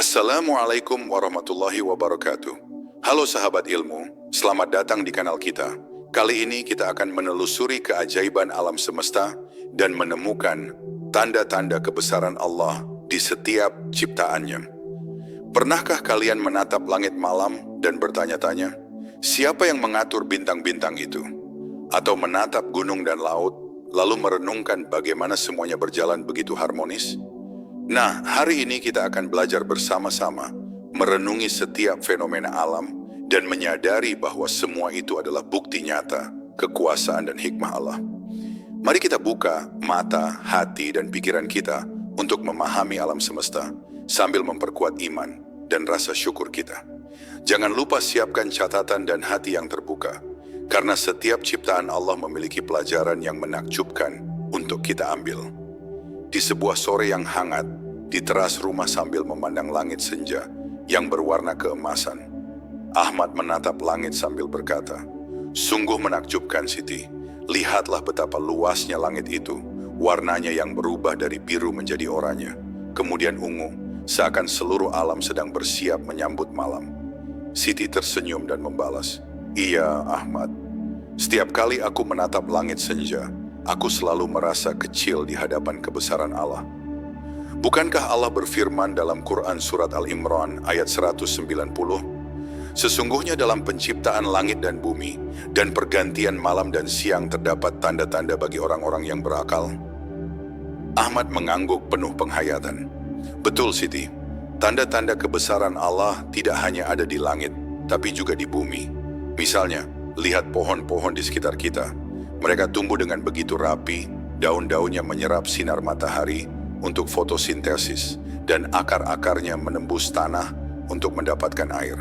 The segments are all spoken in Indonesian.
Assalamualaikum warahmatullahi wabarakatuh. Halo sahabat ilmu, selamat datang di kanal kita. Kali ini kita akan menelusuri keajaiban alam semesta dan menemukan tanda-tanda kebesaran Allah di setiap ciptaannya. Pernahkah kalian menatap langit malam dan bertanya-tanya, siapa yang mengatur bintang-bintang itu? Atau menatap gunung dan laut, lalu merenungkan bagaimana semuanya berjalan begitu harmonis? Nah, hari ini kita akan belajar bersama-sama merenungi setiap fenomena alam dan menyadari bahwa semua itu adalah bukti nyata kekuasaan dan hikmah Allah. Mari kita buka mata, hati, dan pikiran kita untuk memahami alam semesta sambil memperkuat iman dan rasa syukur kita. Jangan lupa siapkan catatan dan hati yang terbuka, karena setiap ciptaan Allah memiliki pelajaran yang menakjubkan untuk kita ambil. Di sebuah sore yang hangat, di teras rumah sambil memandang langit senja yang berwarna keemasan, Ahmad menatap langit sambil berkata, "Sungguh menakjubkan Siti, lihatlah betapa luasnya langit itu, warnanya yang berubah dari biru menjadi oranye, kemudian ungu, seakan seluruh alam sedang bersiap menyambut malam." Siti tersenyum dan membalas, "Iya Ahmad, setiap kali aku menatap langit senja, aku selalu merasa kecil di hadapan kebesaran Allah." Bukankah Allah berfirman dalam Quran Surat Al-Imran ayat 190, "Sesungguhnya dalam penciptaan langit dan bumi dan pergantian malam dan siang terdapat tanda-tanda bagi orang-orang yang berakal." Ahmad mengangguk penuh penghayatan. Betul Siti, tanda-tanda kebesaran Allah tidak hanya ada di langit, tapi juga di bumi. Misalnya, lihat pohon-pohon di sekitar kita. Mereka tumbuh dengan begitu rapi, daun-daunnya menyerap sinar matahari untuk fotosintesis, dan akar-akarnya menembus tanah untuk mendapatkan air.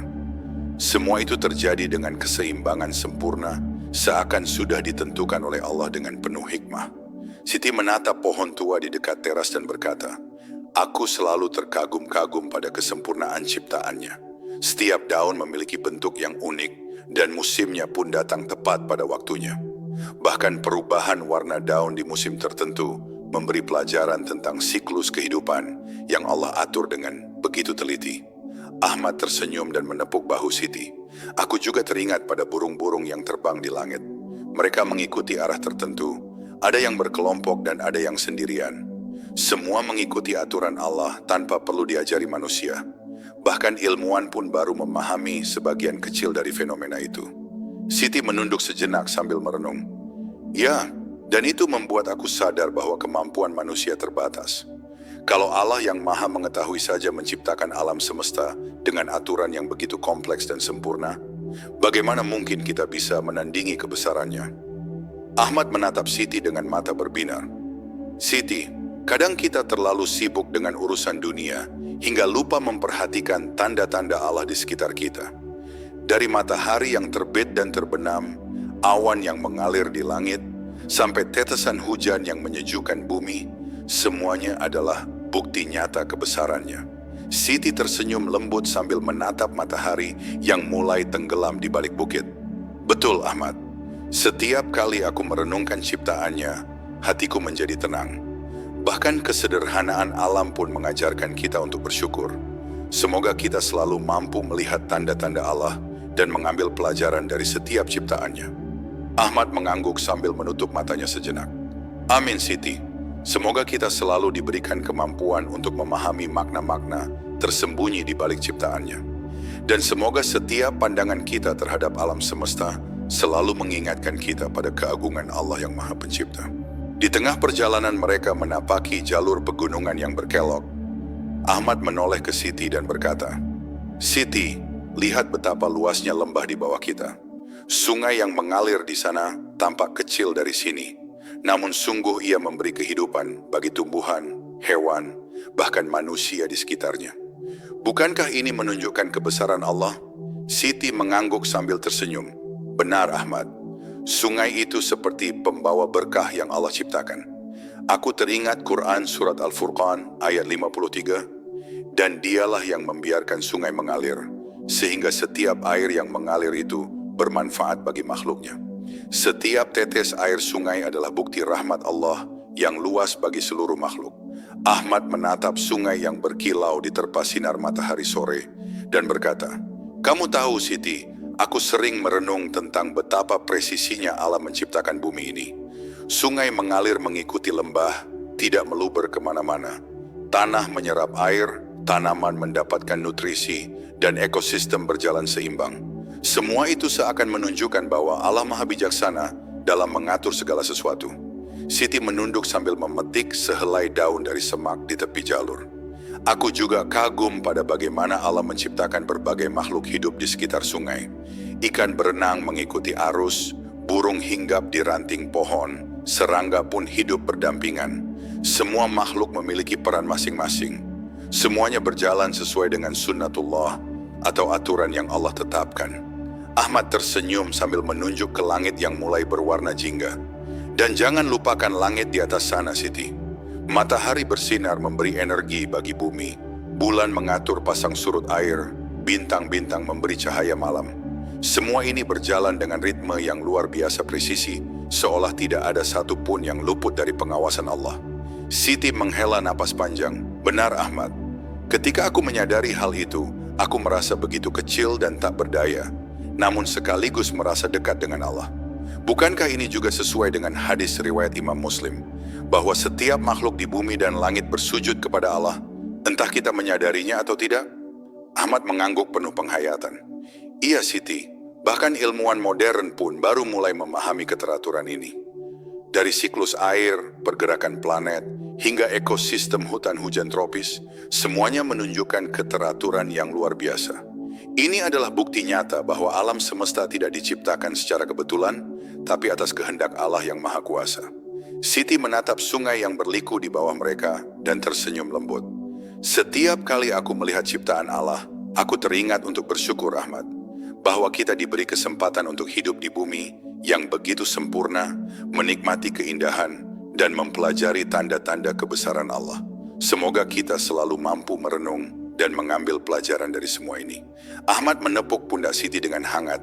Semua itu terjadi dengan keseimbangan sempurna, seakan sudah ditentukan oleh Allah dengan penuh hikmah. Siti menatap pohon tua di dekat teras dan berkata, "Aku selalu terkagum-kagum pada kesempurnaan ciptaannya. Setiap daun memiliki bentuk yang unik, dan musimnya pun datang tepat pada waktunya. Bahkan perubahan warna daun di musim tertentu memberi pelajaran tentang siklus kehidupan yang Allah atur dengan begitu teliti." Ahmad tersenyum dan menepuk bahu Siti. "Aku juga teringat pada burung-burung yang terbang di langit. Mereka mengikuti arah tertentu, ada yang berkelompok dan ada yang sendirian. Semua mengikuti aturan Allah tanpa perlu diajari manusia. Bahkan ilmuwan pun baru memahami sebagian kecil dari fenomena itu." Siti menunduk sejenak sambil merenung. "Ya, dan itu membuat aku sadar bahwa kemampuan manusia terbatas. Kalau Allah yang maha mengetahui saja menciptakan alam semesta dengan aturan yang begitu kompleks dan sempurna, bagaimana mungkin kita bisa menandingi kebesarannya?" Ahmad menatap Siti dengan mata berbinar. "Siti, kadang kita terlalu sibuk dengan urusan dunia hingga lupa memperhatikan tanda-tanda Allah di sekitar kita. Dari matahari yang terbit dan terbenam, awan yang mengalir di langit, sampai tetesan hujan yang menyejukkan bumi, semuanya adalah bukti nyata kebesarannya." Siti tersenyum lembut sambil menatap matahari yang mulai tenggelam di balik bukit. "Betul Ahmad, setiap kali aku merenungkan ciptaannya, hatiku menjadi tenang. Bahkan kesederhanaan alam pun mengajarkan kita untuk bersyukur. Semoga kita selalu mampu melihat tanda-tanda Allah dan mengambil pelajaran dari setiap ciptaannya." Ahmad mengangguk sambil menutup matanya sejenak. "Amin Siti. Semoga kita selalu diberikan kemampuan untuk memahami makna-makna tersembunyi di balik ciptaannya. Dan semoga setiap pandangan kita terhadap alam semesta selalu mengingatkan kita pada keagungan Allah yang Maha Pencipta." Di tengah perjalanan mereka menapaki jalur pegunungan yang berkelok, Ahmad menoleh ke Siti dan berkata, "Siti, lihat betapa luasnya lembah di bawah kita. Sungai yang mengalir di sana tampak kecil dari sini, namun sungguh ia memberi kehidupan bagi tumbuhan, hewan, bahkan manusia di sekitarnya. Bukankah ini menunjukkan kebesaran Allah?" Siti mengangguk sambil tersenyum. "Benar Ahmad, sungai itu seperti pembawa berkah yang Allah ciptakan. Aku teringat Quran Surat Al-Furqan ayat 53, dan dialah yang membiarkan sungai mengalir, sehingga setiap air yang mengalir itu bermanfaat bagi makhluknya. Setiap tetes air sungai adalah bukti rahmat Allah yang luas bagi seluruh makhluk. Ahmad menatap sungai yang berkilau di terpa sinar matahari sore dan berkata, "Kamu tahu Siti, aku sering merenung tentang betapa presisinya Allah menciptakan bumi ini. Sungai mengalir mengikuti lembah, tidak meluber kemana-mana. Tanah menyerap air, tanaman mendapatkan nutrisi, dan ekosistem berjalan seimbang. Semua itu seakan menunjukkan bahwa Allah Maha Bijaksana dalam mengatur segala sesuatu." Siti menunduk sambil memetik sehelai daun dari semak di tepi jalur. "Aku juga kagum pada bagaimana Allah menciptakan berbagai makhluk hidup di sekitar sungai. Ikan berenang mengikuti arus, burung hinggap di ranting pohon, serangga pun hidup berdampingan. Semua makhluk memiliki peran masing-masing. Semuanya berjalan sesuai dengan sunnatullah atau aturan yang Allah tetapkan." Ahmad tersenyum sambil menunjuk ke langit yang mulai berwarna jingga. "Dan jangan lupakan langit di atas sana, Siti. Matahari bersinar memberi energi bagi bumi. Bulan mengatur pasang surut air, bintang-bintang memberi cahaya malam. Semua ini berjalan dengan ritme yang luar biasa presisi, seolah tidak ada satupun yang luput dari pengawasan Allah." Siti menghela napas panjang. "Benar Ahmad. Ketika aku menyadari hal itu, aku merasa begitu kecil dan tak berdaya, namun sekaligus merasa dekat dengan Allah. Bukankah ini juga sesuai dengan hadis riwayat Imam Muslim, bahwa setiap makhluk di bumi dan langit bersujud kepada Allah, entah kita menyadarinya atau tidak?" Ahmad mengangguk penuh penghayatan. "Iya Siti, bahkan ilmuwan modern pun baru mulai memahami keteraturan ini. Dari siklus air, pergerakan planet, hingga ekosistem hutan hujan tropis, semuanya menunjukkan keteraturan yang luar biasa. Ini adalah bukti nyata bahwa alam semesta tidak diciptakan secara kebetulan, tapi atas kehendak Allah yang Maha Kuasa." Siti menatap sungai yang berliku di bawah mereka dan tersenyum lembut. "Setiap kali aku melihat ciptaan Allah, aku teringat untuk bersyukur Ahmad, bahwa kita diberi kesempatan untuk hidup di bumi yang begitu sempurna, menikmati keindahan, dan mempelajari tanda-tanda kebesaran Allah. Semoga kita selalu mampu merenung dan mengambil pelajaran dari semua ini." Ahmad menepuk pundak Siti dengan hangat.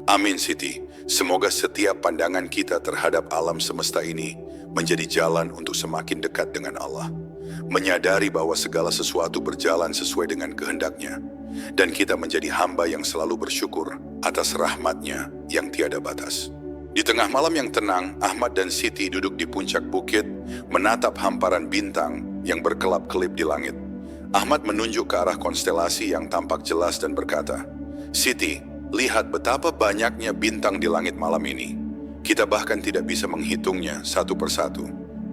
"Amin Siti, semoga setiap pandangan kita terhadap alam semesta ini menjadi jalan untuk semakin dekat dengan Allah. Menyadari bahwa segala sesuatu berjalan sesuai dengan kehendaknya, dan kita menjadi hamba yang selalu bersyukur atas rahmat-Nya yang tiada batas." Di tengah malam yang tenang, Ahmad dan Siti duduk di puncak bukit, menatap hamparan bintang yang berkelap-kelip di langit. Ahmad menunjuk ke arah konstelasi yang tampak jelas dan berkata, "Siti, lihat betapa banyaknya bintang di langit malam ini. Kita bahkan tidak bisa menghitungnya satu persatu.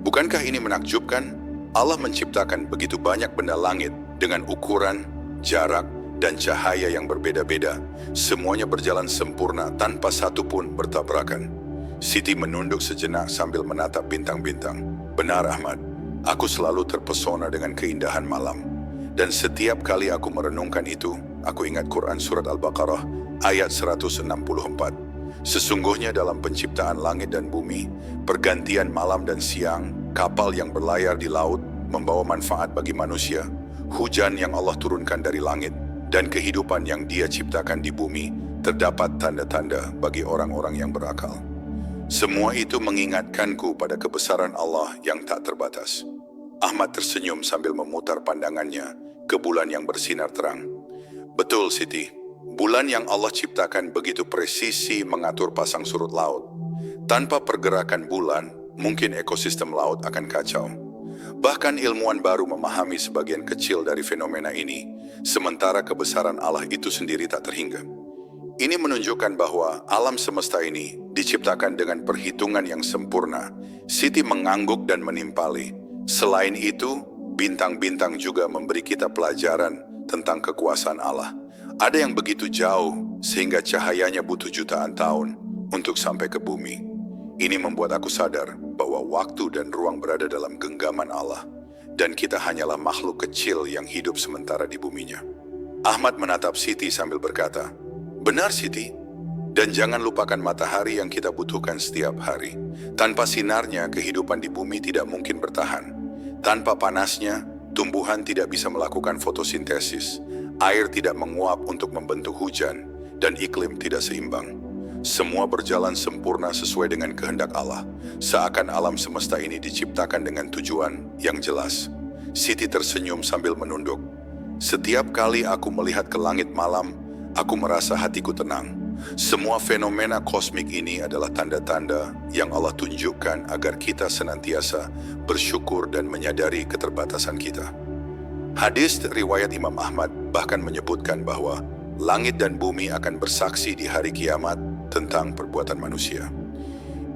Bukankah ini menakjubkan? Allah menciptakan begitu banyak benda langit dengan ukuran, jarak, dan cahaya yang berbeda-beda. Semuanya berjalan sempurna tanpa satu pun bertabrakan." Siti menunduk sejenak sambil menatap bintang-bintang. "Benar Ahmad, aku selalu terpesona dengan keindahan malam. Dan setiap kali aku merenungkan itu, aku ingat Quran Surat Al-Baqarah ayat 164. Sesungguhnya dalam penciptaan langit dan bumi, pergantian malam dan siang, kapal yang berlayar di laut membawa manfaat bagi manusia, hujan yang Allah turunkan dari langit, dan kehidupan yang Dia ciptakan di bumi, terdapat tanda-tanda bagi orang-orang yang berakal. Semua itu mengingatkanku pada kebesaran Allah yang tak terbatas." Ahmad tersenyum sambil memutar pandangannya ke bulan yang bersinar terang. "Betul Siti, bulan yang Allah ciptakan begitu presisi mengatur pasang surut laut. Tanpa pergerakan bulan, mungkin ekosistem laut akan kacau. Bahkan ilmuwan baru memahami sebagian kecil dari fenomena ini, sementara kebesaran Allah itu sendiri tak terhingga. Ini menunjukkan bahwa alam semesta ini diciptakan dengan perhitungan yang sempurna." Siti mengangguk dan menimpali. "Selain itu, bintang-bintang juga memberi kita pelajaran tentang kekuasaan Allah. Ada yang begitu jauh sehingga cahayanya butuh jutaan tahun untuk sampai ke bumi. Ini membuat aku sadar bahwa waktu dan ruang berada dalam genggaman Allah, dan kita hanyalah makhluk kecil yang hidup sementara di buminya." Ahmad menatap Siti sambil berkata, "Benar Siti, dan jangan lupakan matahari yang kita butuhkan setiap hari. Tanpa sinarnya, kehidupan di bumi tidak mungkin bertahan. Tanpa panasnya, tumbuhan tidak bisa melakukan fotosintesis, air tidak menguap untuk membentuk hujan, dan iklim tidak seimbang. Semua berjalan sempurna sesuai dengan kehendak Allah, seakan alam semesta ini diciptakan dengan tujuan yang jelas. Siti tersenyum sambil menunduk. Setiap kali aku melihat ke langit malam, aku merasa hatiku tenang. Semua fenomena kosmik ini adalah tanda-tanda yang Allah tunjukkan agar kita senantiasa bersyukur dan menyadari keterbatasan kita. Hadis riwayat Imam Ahmad bahkan menyebutkan bahwa langit dan bumi akan bersaksi di hari kiamat tentang perbuatan manusia.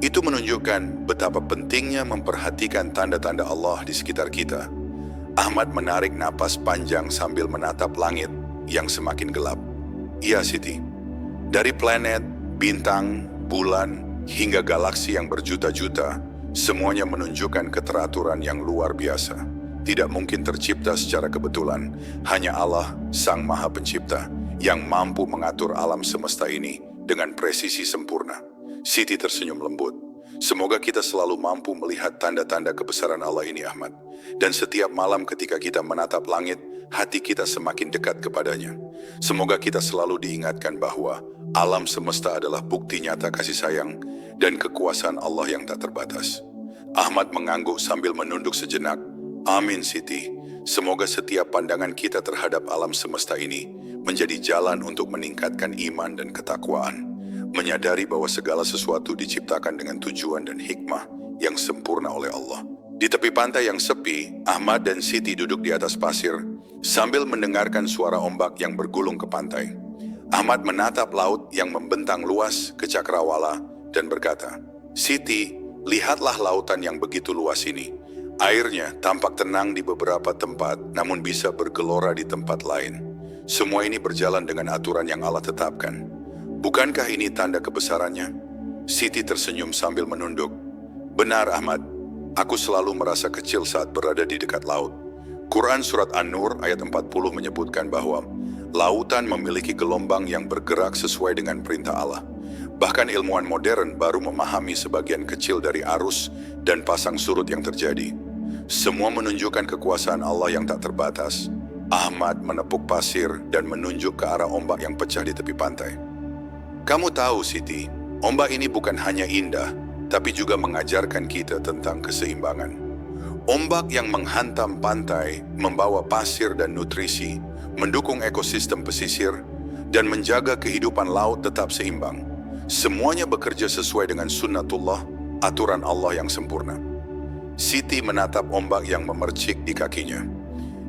Itu menunjukkan betapa pentingnya memperhatikan tanda-tanda Allah di sekitar kita. Ahmad menarik napas panjang sambil menatap langit yang semakin gelap. Iya, Siti. Dari planet, bintang, bulan, hingga galaksi yang berjuta-juta, semuanya menunjukkan keteraturan yang luar biasa. Tidak mungkin tercipta secara kebetulan. Hanya Allah, Sang Maha Pencipta, yang mampu mengatur alam semesta ini dengan presisi sempurna. Siti tersenyum lembut. Semoga kita selalu mampu melihat tanda-tanda kebesaran Allah ini, Ahmad. Dan setiap malam ketika kita menatap langit, hati kita semakin dekat kepadanya. Semoga kita selalu diingatkan bahwa alam semesta adalah bukti nyata kasih sayang dan kekuasaan Allah yang tak terbatas. Ahmad mengangguk sambil menunduk sejenak. Amin, Siti. Semoga setiap pandangan kita terhadap alam semesta ini menjadi jalan untuk meningkatkan iman dan ketakwaan. Menyadari bahwa segala sesuatu diciptakan dengan tujuan dan hikmah yang sempurna oleh Allah. Di tepi pantai yang sepi, Ahmad dan Siti duduk di atas pasir sambil mendengarkan suara ombak yang bergulung ke pantai. Ahmad menatap laut yang membentang luas ke cakrawala dan berkata, Siti, lihatlah lautan yang begitu luas ini. Airnya tampak tenang di beberapa tempat, namun bisa bergelora di tempat lain. Semua ini berjalan dengan aturan yang Allah tetapkan. Bukankah ini tanda kebesarannya? Siti tersenyum sambil menunduk. Benar, Ahmad. Aku selalu merasa kecil saat berada di dekat laut. Quran Surat An-Nur ayat 40 menyebutkan bahwa lautan memiliki gelombang yang bergerak sesuai dengan perintah Allah. Bahkan ilmuwan modern baru memahami sebagian kecil dari arus dan pasang surut yang terjadi. Semua menunjukkan kekuasaan Allah yang tak terbatas. Ahmad menepuk pasir dan menunjuk ke arah ombak yang pecah di tepi pantai. Kamu tahu, Siti, ombak ini bukan hanya indah, tapi juga mengajarkan kita tentang keseimbangan. Ombak yang menghantam pantai, membawa pasir dan nutrisi, mendukung ekosistem pesisir, dan menjaga kehidupan laut tetap seimbang. Semuanya bekerja sesuai dengan sunnatullah, aturan Allah yang sempurna. Siti menatap ombak yang memercik di kakinya.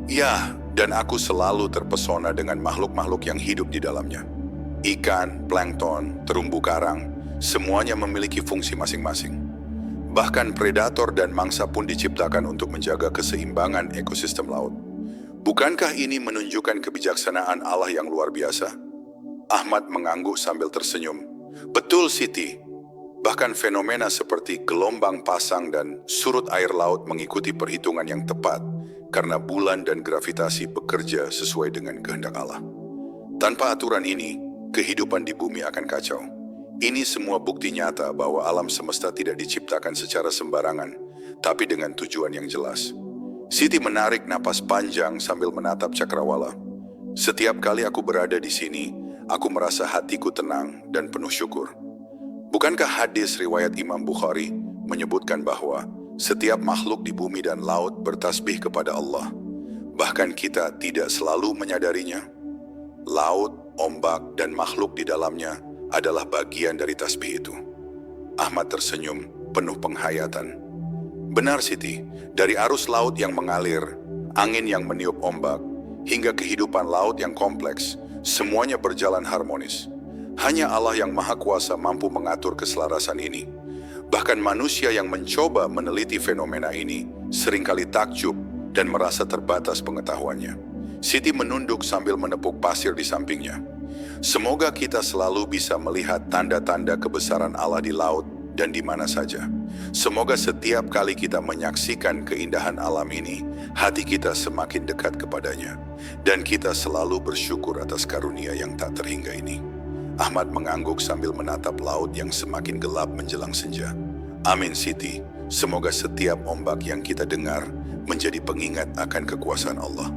Ya, dan aku selalu terpesona dengan makhluk-makhluk yang hidup di dalamnya. Ikan, plankton, terumbu karang, semuanya memiliki fungsi masing-masing. Bahkan predator dan mangsa pun diciptakan untuk menjaga keseimbangan ekosistem laut. Bukankah ini menunjukkan kebijaksanaan Allah yang luar biasa? Ahmad mengangguk sambil tersenyum. Betul, Siti. Bahkan fenomena seperti gelombang pasang dan surut air laut mengikuti perhitungan yang tepat karena bulan dan gravitasi bekerja sesuai dengan kehendak Allah. Tanpa aturan ini, kehidupan di bumi akan kacau. Ini semua bukti nyata bahwa alam semesta tidak diciptakan secara sembarangan, tapi dengan tujuan yang jelas. Siti menarik napas panjang sambil menatap cakrawala. Setiap kali aku berada di sini, aku merasa hatiku tenang dan penuh syukur. Bukankah hadis riwayat Imam Bukhari menyebutkan bahwa setiap makhluk di bumi dan laut bertasbih kepada Allah? Bahkan kita tidak selalu menyadarinya. Laut, ombak, dan makhluk di dalamnya adalah bagian dari tasbih itu. Ahmad tersenyum, penuh penghayatan. Benar, Siti, dari arus laut yang mengalir, angin yang meniup ombak, hingga kehidupan laut yang kompleks, semuanya berjalan harmonis. Hanya Allah yang Maha Kuasa mampu mengatur keselarasan ini. Bahkan manusia yang mencoba meneliti fenomena ini seringkali takjub dan merasa terbatas pengetahuannya. Siti menunduk sambil menepuk pasir di sampingnya. Semoga kita selalu bisa melihat tanda-tanda kebesaran Allah di laut dan di mana saja. Semoga setiap kali kita menyaksikan keindahan alam ini, hati kita semakin dekat kepadanya. Dan kita selalu bersyukur atas karunia yang tak terhingga ini. Ahmad mengangguk sambil menatap laut yang semakin gelap menjelang senja. Amin, Siti. Semoga setiap ombak yang kita dengar menjadi pengingat akan kekuasaan Allah.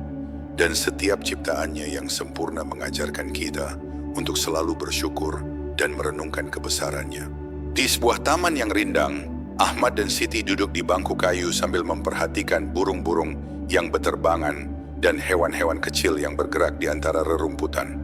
Dan setiap ciptaannya yang sempurna mengajarkan kita untuk selalu bersyukur dan merenungkan kebesarannya. Di sebuah taman yang rindang, Ahmad dan Siti duduk di bangku kayu sambil memperhatikan burung-burung yang berterbangan, dan hewan-hewan kecil yang bergerak di antara rerumputan.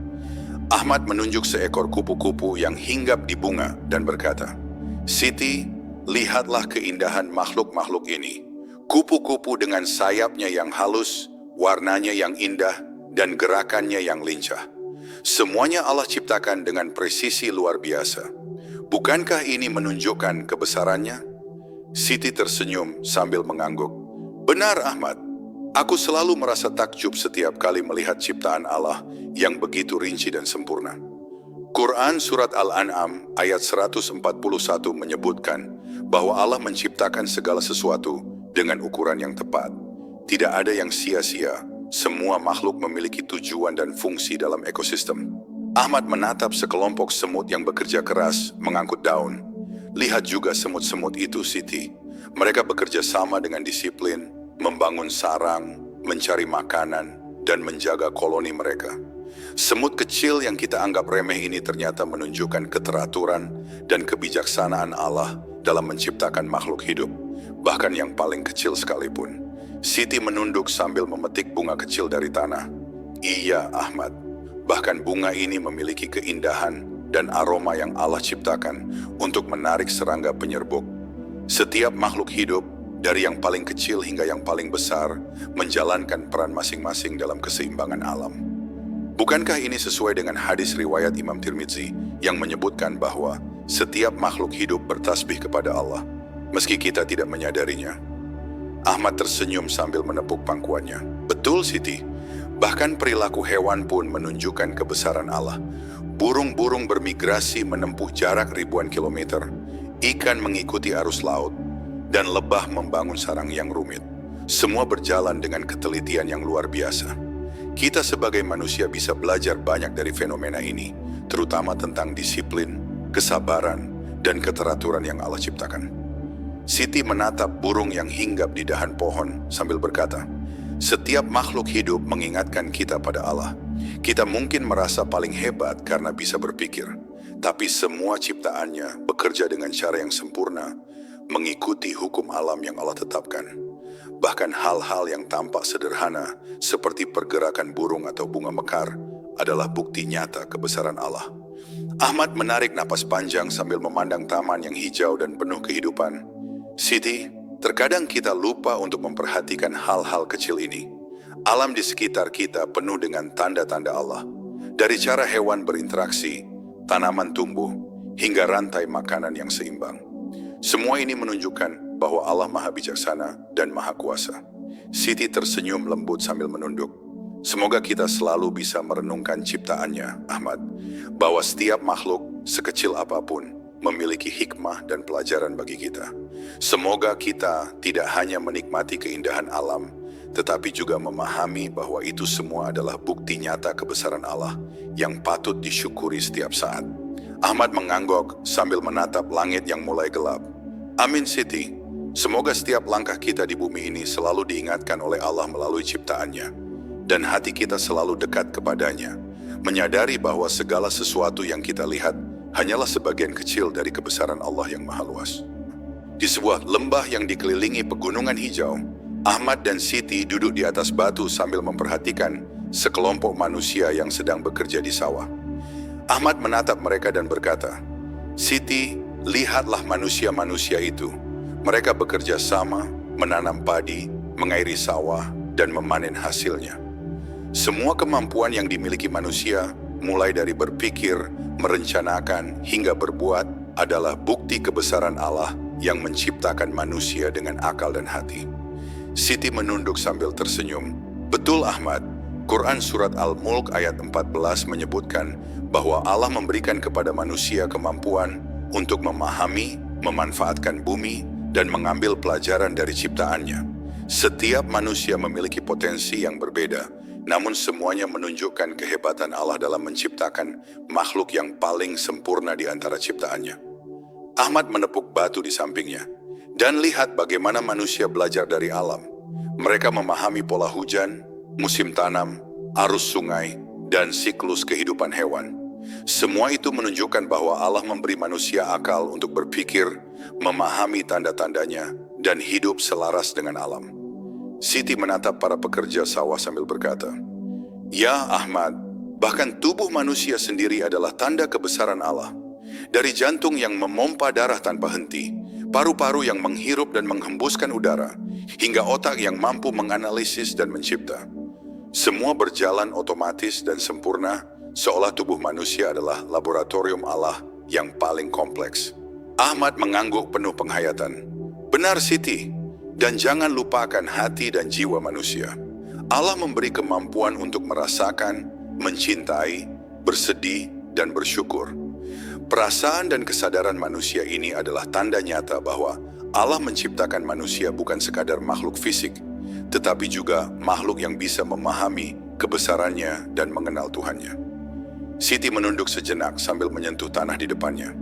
Ahmad menunjuk seekor kupu-kupu yang hinggap di bunga dan berkata, "Siti, lihatlah keindahan makhluk-makhluk ini. Kupu-kupu dengan sayapnya yang halus, warnanya yang indah, dan gerakannya yang lincah. Semuanya Allah ciptakan dengan presisi luar biasa. Bukankah ini menunjukkan kebesarannya?" Siti tersenyum sambil mengangguk. "Benar, Ahmad. Aku selalu merasa takjub setiap kali melihat ciptaan Allah yang begitu rinci dan sempurna." Quran Surat Al-An'am ayat 141 menyebutkan bahwa Allah menciptakan segala sesuatu dengan ukuran yang tepat. Tidak ada yang sia-sia, semua makhluk memiliki tujuan dan fungsi dalam ekosistem. Ahmad menatap sekelompok semut yang bekerja keras mengangkut daun. "Lihat juga semut-semut itu, Siti. Mereka bekerja sama dengan disiplin, membangun sarang, mencari makanan, dan menjaga koloni mereka. Semut kecil yang kita anggap remeh ini ternyata menunjukkan keteraturan dan kebijaksanaan Allah dalam menciptakan makhluk hidup, bahkan yang paling kecil sekalipun." Siti menunduk sambil memetik bunga kecil dari tanah. "Iya, Ahmad. Bahkan bunga ini memiliki keindahan dan aroma yang Allah ciptakan untuk menarik serangga penyerbuk. Setiap makhluk hidup, dari yang paling kecil hingga yang paling besar, menjalankan peran masing-masing dalam keseimbangan alam." Bukankah ini sesuai dengan hadis riwayat Imam Tirmidzi yang menyebutkan bahwa setiap makhluk hidup bertasbih kepada Allah, meski kita tidak menyadarinya? Ahmad tersenyum sambil menepuk pangkuannya. "Betul, Siti. Bahkan perilaku hewan pun menunjukkan kebesaran Allah. Burung-burung bermigrasi menempuh jarak ribuan kilometer, ikan mengikuti arus laut, dan lebah membangun sarang yang rumit. Semua berjalan dengan ketelitian yang luar biasa. Kita sebagai manusia bisa belajar banyak dari fenomena ini, terutama tentang disiplin, kesabaran, dan keteraturan yang Allah ciptakan." Siti menatap burung yang hinggap di dahan pohon sambil berkata, "Setiap makhluk hidup mengingatkan kita pada Allah. Kita mungkin merasa paling hebat karena bisa berpikir, tapi semua ciptaannya bekerja dengan cara yang sempurna, mengikuti hukum alam yang Allah tetapkan. Bahkan hal-hal yang tampak sederhana, seperti pergerakan burung atau bunga mekar, adalah bukti nyata kebesaran Allah." Ahmad menarik napas panjang sambil memandang taman yang hijau dan penuh kehidupan. "Siti, terkadang kita lupa untuk memperhatikan hal-hal kecil ini. Alam di sekitar kita penuh dengan tanda-tanda Allah. Dari cara hewan berinteraksi, tanaman tumbuh, hingga rantai makanan yang seimbang. Semua ini menunjukkan bahwa Allah Maha Bijaksana dan Maha Kuasa." Siti tersenyum lembut sambil menunduk. "Semoga kita selalu bisa merenungkan ciptaannya, Ahmad, bahwa setiap makhluk, sekecil apapun, memiliki hikmah dan pelajaran bagi kita. Semoga kita tidak hanya menikmati keindahan alam, tetapi juga memahami bahwa itu semua adalah bukti nyata kebesaran Allah yang patut disyukuri setiap saat." Ahmad mengangguk sambil menatap langit yang mulai gelap. "Amin, Siti. Semoga setiap langkah kita di bumi ini selalu diingatkan oleh Allah melalui ciptaannya, dan hati kita selalu dekat kepadanya, menyadari bahwa segala sesuatu yang kita lihat hanyalah sebagian kecil dari kebesaran Allah yang maha luas." Di sebuah lembah yang dikelilingi pegunungan hijau, Ahmad dan Siti duduk di atas batu sambil memperhatikan sekelompok manusia yang sedang bekerja di sawah. Ahmad menatap mereka dan berkata, "Siti, lihatlah manusia-manusia itu. Mereka bekerja sama, menanam padi, mengairi sawah, dan memanen hasilnya. Semua kemampuan yang dimiliki manusia, mulai dari berpikir, merencanakan, hingga berbuat, adalah bukti kebesaran Allah yang menciptakan manusia dengan akal dan hati." Siti menunduk sambil tersenyum. "Betul, Ahmad. Quran Surat Al-Mulk ayat 14 menyebutkan bahwa Allah memberikan kepada manusia kemampuan untuk memahami, memanfaatkan bumi, dan mengambil pelajaran dari ciptaannya. Setiap manusia memiliki potensi yang berbeda, namun semuanya menunjukkan kehebatan Allah dalam menciptakan makhluk yang paling sempurna di antara ciptaannya." Ahmad menepuk batu di sampingnya. "Dan lihat bagaimana manusia belajar dari alam. Mereka memahami pola hujan, musim tanam, arus sungai, dan siklus kehidupan hewan. Semua itu menunjukkan bahwa Allah memberi manusia akal untuk berpikir, memahami tanda-tandanya, dan hidup selaras dengan alam." Siti menatap para pekerja sawah sambil berkata, "Ya Ahmad, bahkan tubuh manusia sendiri adalah tanda kebesaran Allah. Dari jantung yang memompa darah tanpa henti, paru-paru yang menghirup dan menghembuskan udara, hingga otak yang mampu menganalisis dan mencipta. Semua berjalan otomatis dan sempurna, seolah tubuh manusia adalah laboratorium Allah yang paling kompleks." Ahmad mengangguk penuh penghayatan. "Benar Siti, dan jangan lupakan hati dan jiwa manusia. Allah memberi kemampuan untuk merasakan, mencintai, bersedih, dan bersyukur. Perasaan dan kesadaran manusia ini adalah tanda nyata bahwa Allah menciptakan manusia bukan sekadar makhluk fisik, tetapi juga makhluk yang bisa memahami kebesarannya dan mengenal Tuhannya." Siti menunduk sejenak sambil menyentuh tanah di depannya.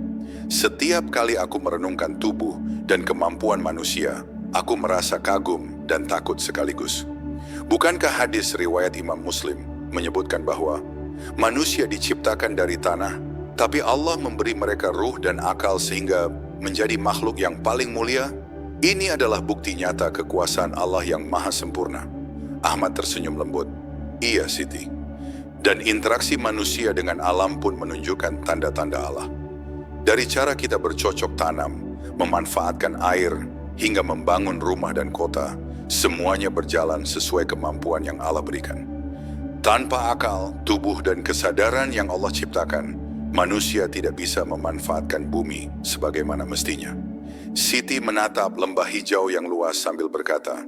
"Setiap kali aku merenungkan tubuh dan kemampuan manusia, aku merasa kagum dan takut sekaligus. Bukankah hadis riwayat Imam Muslim menyebutkan bahwa manusia diciptakan dari tanah, tapi Allah memberi mereka ruh dan akal sehingga menjadi makhluk yang paling mulia? Ini adalah bukti nyata kekuasaan Allah yang maha sempurna." Ahmad tersenyum lembut. "Iya Siti. Dan interaksi manusia dengan alam pun menunjukkan tanda-tanda Allah. Dari cara kita bercocok tanam, memanfaatkan air, hingga membangun rumah dan kota, semuanya berjalan sesuai kemampuan yang Allah berikan. Tanpa akal, tubuh, dan kesadaran yang Allah ciptakan, manusia tidak bisa memanfaatkan bumi sebagaimana mestinya." Siti menatap lembah hijau yang luas sambil berkata,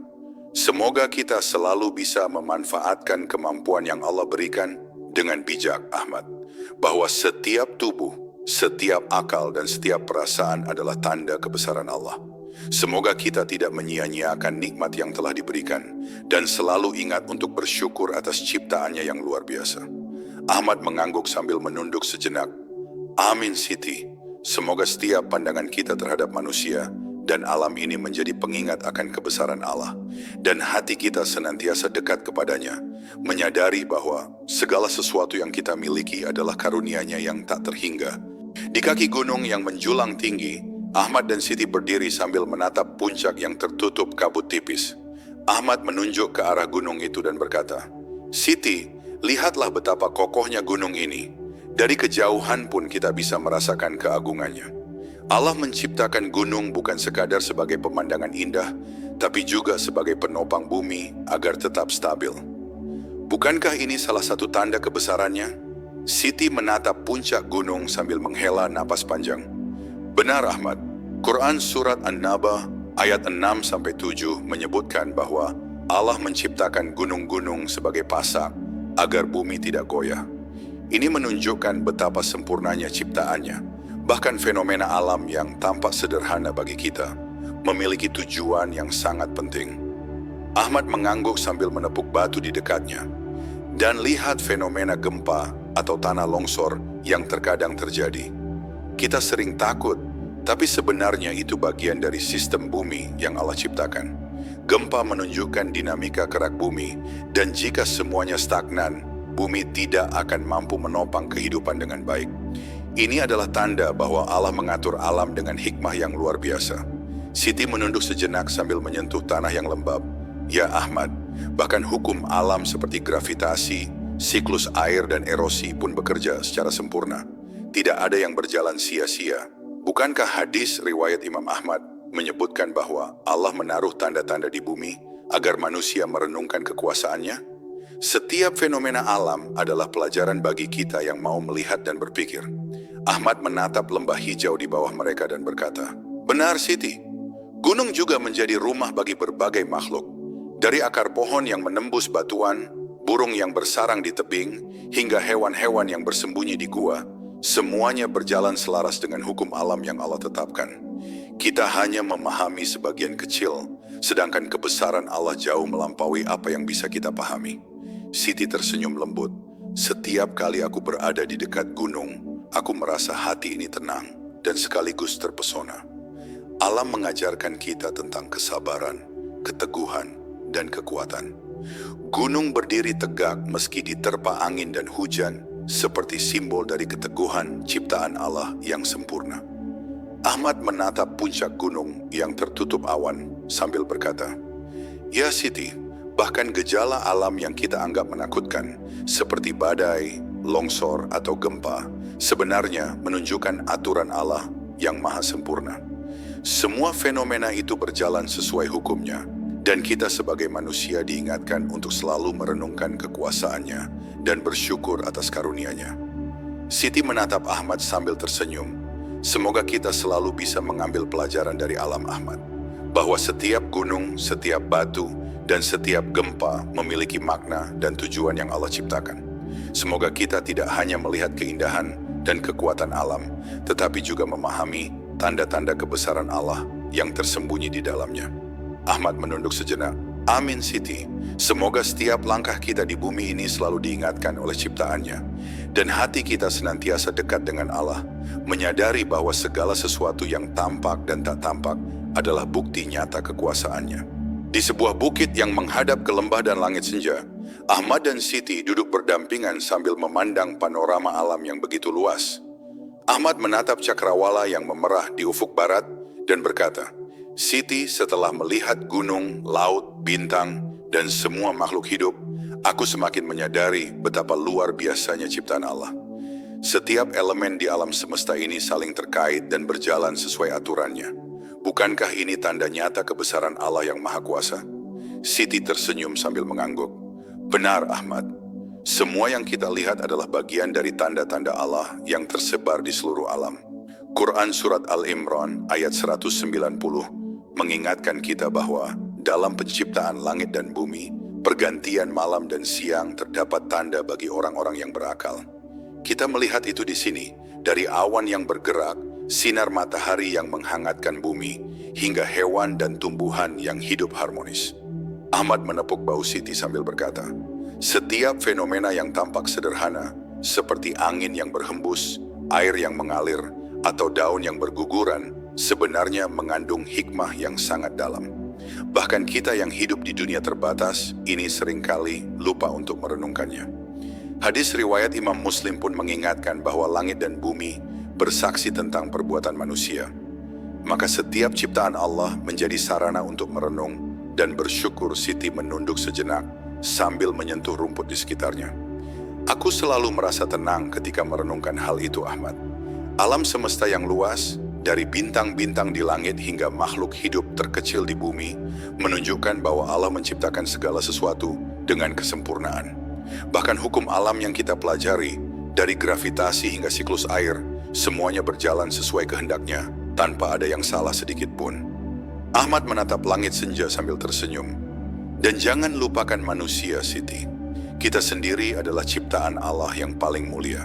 "Semoga kita selalu bisa memanfaatkan kemampuan yang Allah berikan dengan bijak, Ahmad. Bahwa setiap tubuh, setiap akal, dan setiap perasaan adalah tanda kebesaran Allah. Semoga kita tidak menyia-nyiakan nikmat yang telah diberikan dan selalu ingat untuk bersyukur atas ciptaannya yang luar biasa." Ahmad mengangguk sambil menunduk sejenak. "Amin Siti. Semoga setiap pandangan kita terhadap manusia dan alam ini menjadi pengingat akan kebesaran Allah, dan hati kita senantiasa dekat kepadanya, menyadari bahwa segala sesuatu yang kita miliki adalah karunia-Nya yang tak terhingga." Di kaki gunung yang menjulang tinggi, Ahmad dan Siti berdiri sambil menatap puncak yang tertutup kabut tipis. Ahmad menunjuk ke arah gunung itu dan berkata, "Siti, lihatlah betapa kokohnya gunung ini. Dari kejauhan pun kita bisa merasakan keagungannya. Allah menciptakan gunung bukan sekadar sebagai pemandangan indah, tapi juga sebagai penopang bumi agar tetap stabil. Bukankah ini salah satu tanda kebesarannya?" Siti menatap puncak gunung sambil menghela napas panjang. "Benar Ahmad, Quran Surat An-Naba ayat 6-7 menyebutkan bahwa Allah menciptakan gunung-gunung sebagai pasak agar bumi tidak goyah. Ini menunjukkan betapa sempurnanya ciptaannya. Bahkan fenomena alam yang tampak sederhana bagi kita memiliki tujuan yang sangat penting." Ahmad mengangguk sambil menepuk batu di dekatnya. "Dan lihat fenomena gempa atau tanah longsor yang terkadang terjadi. Kita sering takut, tapi sebenarnya itu bagian dari sistem bumi yang Allah ciptakan. Gempa menunjukkan dinamika gerak bumi, dan jika semuanya stagnan, bumi tidak akan mampu menopang kehidupan dengan baik. Ini adalah tanda bahwa Allah mengatur alam dengan hikmah yang luar biasa." Siti menunduk sejenak sambil menyentuh tanah yang lembab. "Ya Ahmad, bahkan hukum alam seperti gravitasi, siklus air, dan erosi pun bekerja secara sempurna. Tidak ada yang berjalan sia-sia. Bukankah hadis riwayat Imam Ahmad menyebutkan bahwa Allah menaruh tanda-tanda di bumi agar manusia merenungkan kekuasaannya? Setiap fenomena alam adalah pelajaran bagi kita yang mau melihat dan berpikir." Ahmad menatap lembah hijau di bawah mereka dan berkata, "Benar Siti, gunung juga menjadi rumah bagi berbagai makhluk. Dari akar pohon yang menembus batuan, burung yang bersarang di tebing, hingga hewan-hewan yang bersembunyi di gua, semuanya berjalan selaras dengan hukum alam yang Allah tetapkan. Kita hanya memahami sebagian kecil, sedangkan kebesaran Allah jauh melampaui apa yang bisa kita pahami." Siti tersenyum lembut. "Setiap kali aku berada di dekat gunung, aku merasa hati ini tenang dan sekaligus terpesona. Alam mengajarkan kita tentang kesabaran, keteguhan, dan kekuatan. Gunung berdiri tegak meski diterpa angin dan hujan, seperti simbol dari keteguhan ciptaan Allah yang sempurna." Ahmad menatap puncak gunung yang tertutup awan sambil berkata, "Ya Siti, Bahkan gejala alam yang kita anggap menakutkan, seperti badai, longsor, atau gempa, sebenarnya menunjukkan aturan Allah yang maha sempurna. Semua fenomena itu berjalan sesuai hukumnya, dan kita sebagai manusia diingatkan untuk selalu merenungkan kekuasaannya dan bersyukur atas karunia-Nya. Siti menatap Ahmad sambil tersenyum. Semoga kita selalu bisa mengambil pelajaran dari alam Ahmad, bahwa setiap gunung, setiap batu, dan setiap gempa memiliki makna dan tujuan yang Allah ciptakan. Semoga kita tidak hanya melihat keindahan dan kekuatan alam, tetapi juga memahami tanda-tanda kebesaran Allah yang tersembunyi di dalamnya. Ahmad menunduk sejenak. Amin Siti. Semoga setiap langkah kita di bumi ini selalu diingatkan oleh ciptaannya, dan hati kita senantiasa dekat dengan Allah, menyadari bahwa segala sesuatu yang tampak dan tak tampak adalah bukti nyata kekuasaannya. Di sebuah bukit yang menghadap ke lembah dan langit senja, Ahmad dan Siti duduk berdampingan sambil memandang panorama alam yang begitu luas. Ahmad menatap cakrawala yang memerah di ufuk barat dan berkata, Siti, setelah melihat gunung, laut, bintang, dan semua makhluk hidup, aku semakin menyadari betapa luar biasanya ciptaan Allah. Setiap elemen di alam semesta ini saling terkait dan berjalan sesuai aturannya. Bukankah ini tanda nyata kebesaran Allah yang Maha Kuasa? Siti tersenyum sambil mengangguk. Benar Ahmad, semua yang kita lihat adalah bagian dari tanda-tanda Allah yang tersebar di seluruh alam. Quran Surat Al-Imran ayat 190 mengingatkan kita bahwa dalam penciptaan langit dan bumi, pergantian malam dan siang terdapat tanda bagi orang-orang yang berakal. Kita melihat itu di sini, dari awan yang bergerak, sinar matahari yang menghangatkan bumi, hingga hewan dan tumbuhan yang hidup harmonis. Ahmad menepuk bahu Siti sambil berkata, setiap fenomena yang tampak sederhana, seperti angin yang berhembus, air yang mengalir, atau daun yang berguguran, sebenarnya mengandung hikmah yang sangat dalam. Bahkan kita yang hidup di dunia terbatas, ini seringkali lupa untuk merenungkannya. Hadis riwayat Imam Muslim pun mengingatkan bahwa langit dan bumi bersaksi tentang perbuatan manusia. Maka setiap ciptaan Allah menjadi sarana untuk merenung dan bersyukur. Siti menunduk sejenak sambil menyentuh rumput di sekitarnya. Aku selalu merasa tenang ketika merenungkan hal itu Ahmad. Alam semesta yang luas, dari bintang-bintang di langit hingga makhluk hidup terkecil di bumi, menunjukkan bahwa Allah menciptakan segala sesuatu dengan kesempurnaan. Bahkan hukum alam yang kita pelajari, dari gravitasi hingga siklus air, semuanya berjalan sesuai kehendaknya, tanpa ada yang salah sedikit pun. Ahmad menatap langit senja sambil tersenyum. Dan jangan lupakan manusia, Siti. Kita sendiri adalah ciptaan Allah yang paling mulia.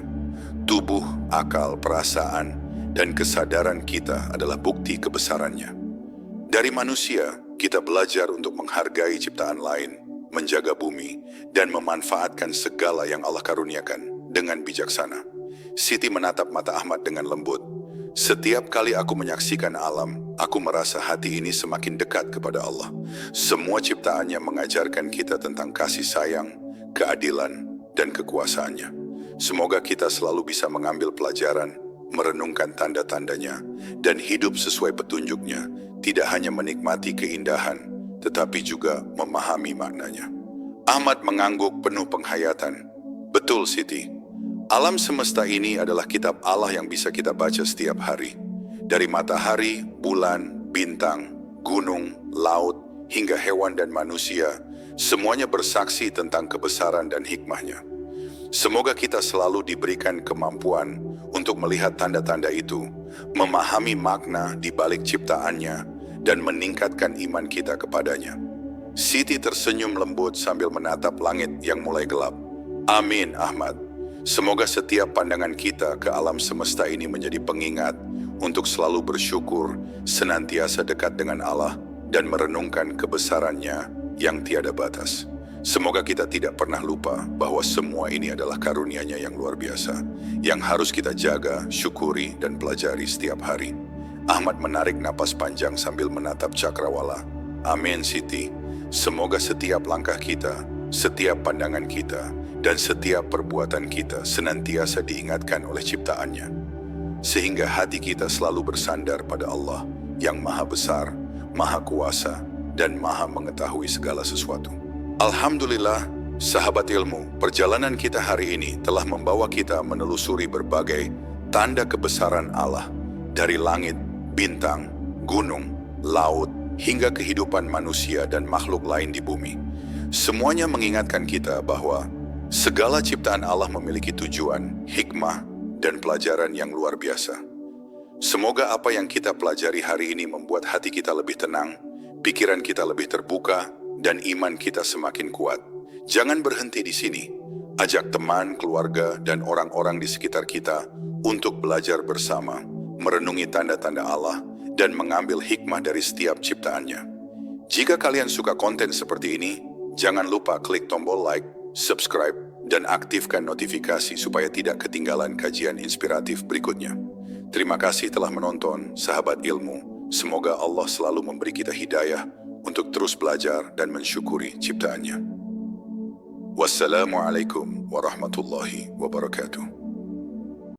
Tubuh, akal, perasaan, dan kesadaran kita adalah bukti kebesarannya. Dari manusia, kita belajar untuk menghargai ciptaan lain, menjaga bumi, dan memanfaatkan segala yang Allah karuniakan dengan bijaksana. Siti menatap mata Ahmad dengan lembut. Setiap kali aku menyaksikan alam, aku merasa hati ini semakin dekat kepada Allah. Semua ciptaannya mengajarkan kita tentang kasih sayang, keadilan, dan kekuasaannya. Semoga kita selalu bisa mengambil pelajaran, merenungkan tanda-tandanya, dan hidup sesuai petunjuknya, tidak hanya menikmati keindahan, tetapi juga memahami maknanya. Ahmad mengangguk penuh penghayatan. Betul Siti, alam semesta ini adalah kitab Allah yang bisa kita baca setiap hari. Dari matahari, bulan, bintang, gunung, laut, hingga hewan dan manusia, semuanya bersaksi tentang kebesaran dan hikmahnya. Semoga kita selalu diberikan kemampuan untuk melihat tanda-tanda itu, memahami makna di balik ciptaannya, dan meningkatkan iman kita kepadanya. Siti tersenyum lembut sambil menatap langit yang mulai gelap. Amin Ahmad. Semoga setiap pandangan kita ke alam semesta ini menjadi pengingat untuk selalu bersyukur, senantiasa dekat dengan Allah, dan merenungkan kebesarannya yang tiada batas. Semoga kita tidak pernah lupa bahwa semua ini adalah karunia-Nya yang luar biasa, yang harus kita jaga, syukuri, dan pelajari setiap hari. Ahmad menarik napas panjang sambil menatap cakrawala. Amin Siti. Semoga setiap langkah kita, setiap pandangan kita, dan setiap perbuatan kita senantiasa diingatkan oleh ciptaannya, sehingga hati kita selalu bersandar pada Allah yang maha besar, maha kuasa, dan maha mengetahui segala sesuatu. Alhamdulillah, sahabat ilmu, perjalanan kita hari ini telah membawa kita menelusuri berbagai tanda kebesaran Allah dari langit, bintang, gunung, laut, hingga kehidupan manusia dan makhluk lain di bumi. Semuanya mengingatkan kita bahwa segala ciptaan Allah memiliki tujuan, hikmah, dan pelajaran yang luar biasa. Semoga apa yang kita pelajari hari ini membuat hati kita lebih tenang, pikiran kita lebih terbuka, dan iman kita semakin kuat. Jangan berhenti di sini. Ajak teman, keluarga, dan orang-orang di sekitar kita untuk belajar bersama, merenungi tanda-tanda Allah, dan mengambil hikmah dari setiap ciptaannya. Jika kalian suka konten seperti ini, jangan lupa klik tombol like, subscribe, dan aktifkan notifikasi supaya tidak ketinggalan kajian inspiratif berikutnya. Terima kasih telah menonton, sahabat ilmu. Semoga Allah selalu memberi kita hidayah untuk terus belajar dan mensyukuri ciptaannya. Wassalamualaikum warahmatullahi wabarakatuh.